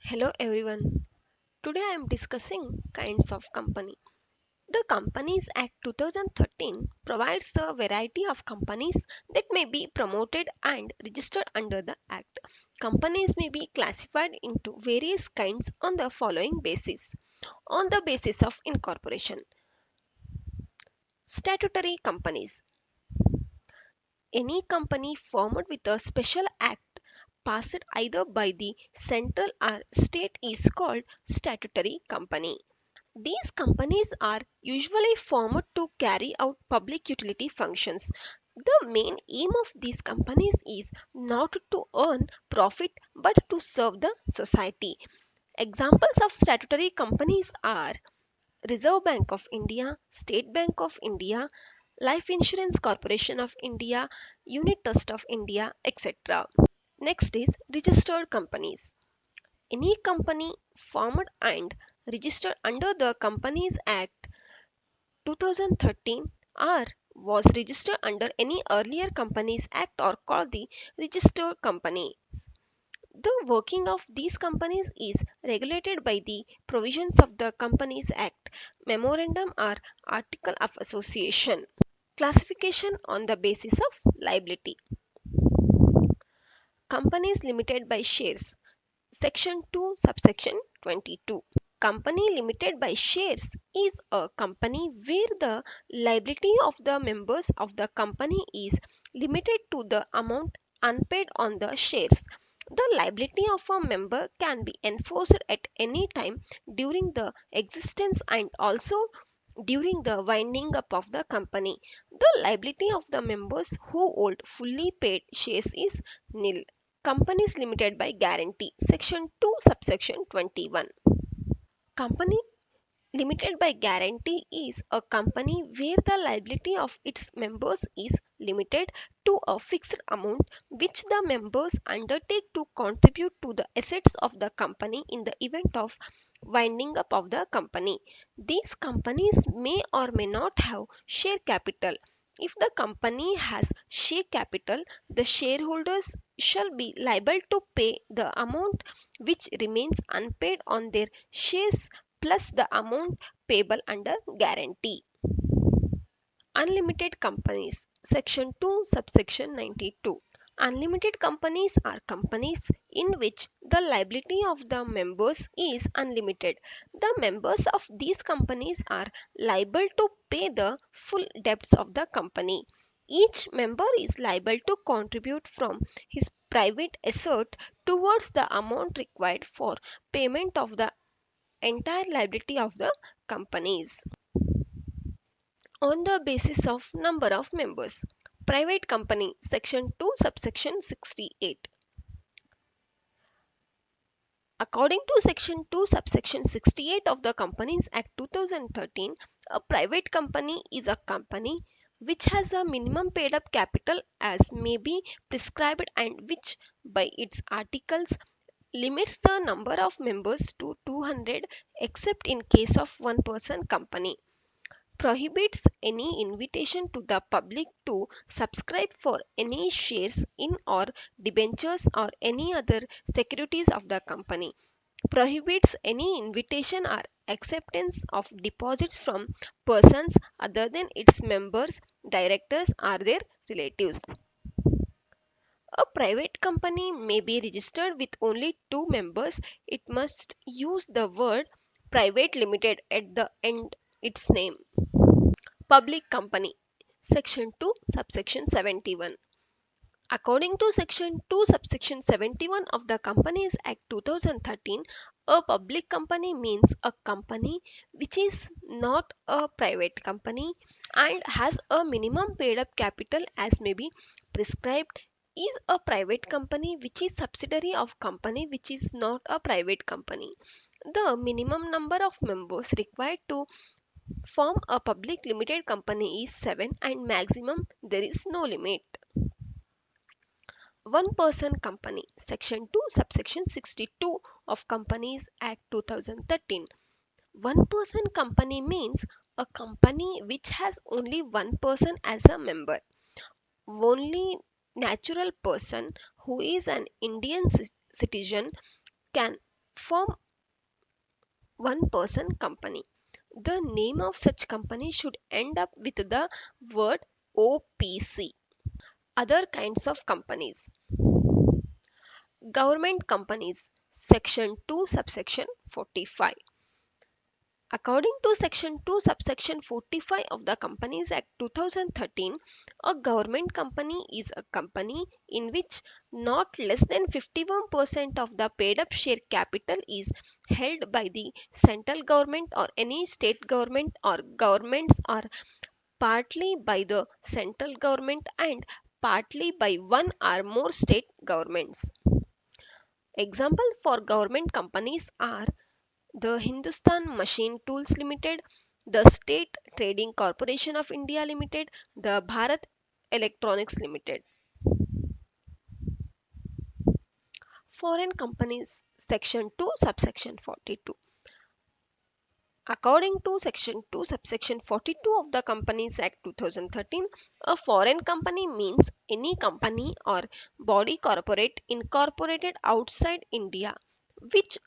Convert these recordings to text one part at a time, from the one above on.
Hello everyone. Today I am discussing kinds of company. The Companies Act 2013 provides a variety of companies that may be promoted and registered under the act. Companies may be classified into various kinds on the following basis. On the basis of incorporation, statutory companies. Any company formed with a special act passed either by the central or state is called statutory company. These companies are usually formed to carry out public utility functions. The main aim of these companies is not to earn profit but to serve the society. Examples of statutory companies are Reserve Bank of India, State Bank of India, Life Insurance Corporation of India, Unit Trust of India, etc. Next is registered companies. Any company formed and registered under the Companies Act 2013 or was registered under any earlier Companies Act are called the registered company. The working of these companies is regulated by the provisions of the Companies Act, Memorandum or Article of Association. Classification on the basis of liability. Companies limited by shares. Section 2, subsection 22. Company limited by shares is a company where the liability of the members of the company is limited to the amount unpaid on the shares. The liability of a member can be enforced at any time during the existence and also during the winding up of the company. The liability of the members who hold fully paid shares is nil. Companies limited by guarantee. Section 2, subsection 21. Company limited by guarantee is a company where the liability of its members is limited to a fixed amount which the members undertake to contribute to the assets of the company in the event of winding up of the company. These companies may or may not have share capital. If the company has share capital, the shareholders shall be liable to pay the amount which remains unpaid on their shares plus the amount payable under guarantee. Unlimited companies. Section 2, subsection 92. Unlimited companies are companies in which the liability of the members is unlimited. The members of these companies are liable to pay the full debts of the company. Each member is liable to contribute from his private asset towards the amount required for payment of the entire liability of the companies. On the basis of number of members. Private company, section 2, subsection 68. According to section 2, subsection 68 of the Companies Act 2013, a private company is a company which has a minimum paid up capital as may be prescribed and which by its articles limits the number of members to 200 except in case of one person company, prohibits any invitation to the public to subscribe for any shares in or debentures or any other securities of the company, prohibits any invitation or acceptance of deposits from persons other than its members, directors, or their relatives. A private company may be registered with only two members. It must use the word private limited at the end its name. Public company. Section 2, subsection 71. According to Section 2, subsection 71 of the Companies Act 2013, a public company means a company which is not a private company and has a minimum paid up capital as may be prescribed, is a private company which is subsidiary of company which is not a private company. The minimum number of members required to form a public limited company is 7 and maximum there is no limit. One person company. Section 2, subsection 62 of Companies Act 2013. One person company means a company which has only one person as a member. Only natural person who is an Indian citizen can form one person company. The name of such company should end up with the word OPC. Other kinds of companies. Government companies. Section 2 subsection 45. According to Section 2 subsection 45 of the Companies Act 2013, a government company is a company in which not less than 51% of the paid up share capital is held by the central government or any state government or governments, or partly by the central government and partly by one or more state governments. Example for government companies are the Hindustan Machine Tools Limited, the State Trading Corporation of India Limited, the Bharat Electronics Limited. Foreign companies, Section 2, subsection 42. According to Section 2, subsection 42 of the Companies Act 2013, a foreign company means any company or body corporate incorporated outside India which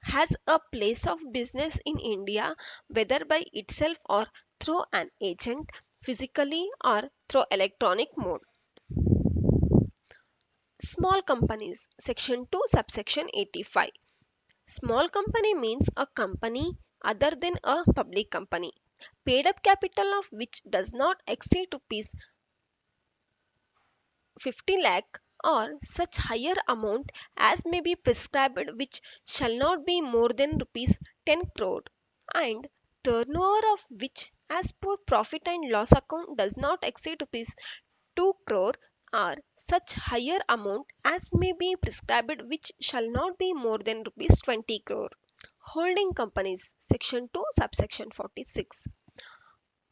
has a place of business in India, whether by itself or through an agent, physically or through electronic mode. Small companies, Section 2, subsection 85. Small company means a company other than a public company, paid up capital of which does not exceed rupees 50 lakh or such higher amount as may be prescribed, which shall not be more than rupees 10 crore, and turnover of which as per profit and loss account does not exceed rupees 2 crore, or such higher amount as may be prescribed, which shall not be more than rupees 20 crore. Holding companies, Section 2, subsection 46.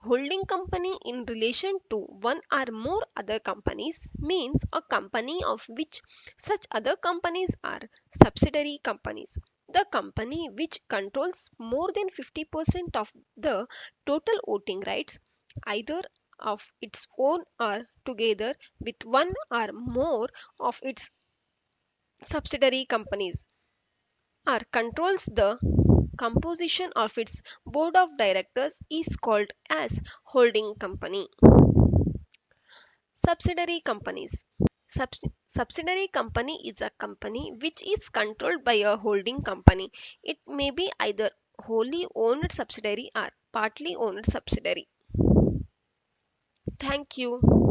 Holding company in relation to one or more other companies means a company of which such other companies are subsidiary companies. The company which controls more than 50% of the total voting rights, either of its own or together with one or more of its subsidiary companies, or controls the composition of its board of directors, is called as holding company. Subsidiary companies. Subsidiary company is a company which is controlled by a holding company. It may be either wholly owned subsidiary or partly owned subsidiary. Thank you.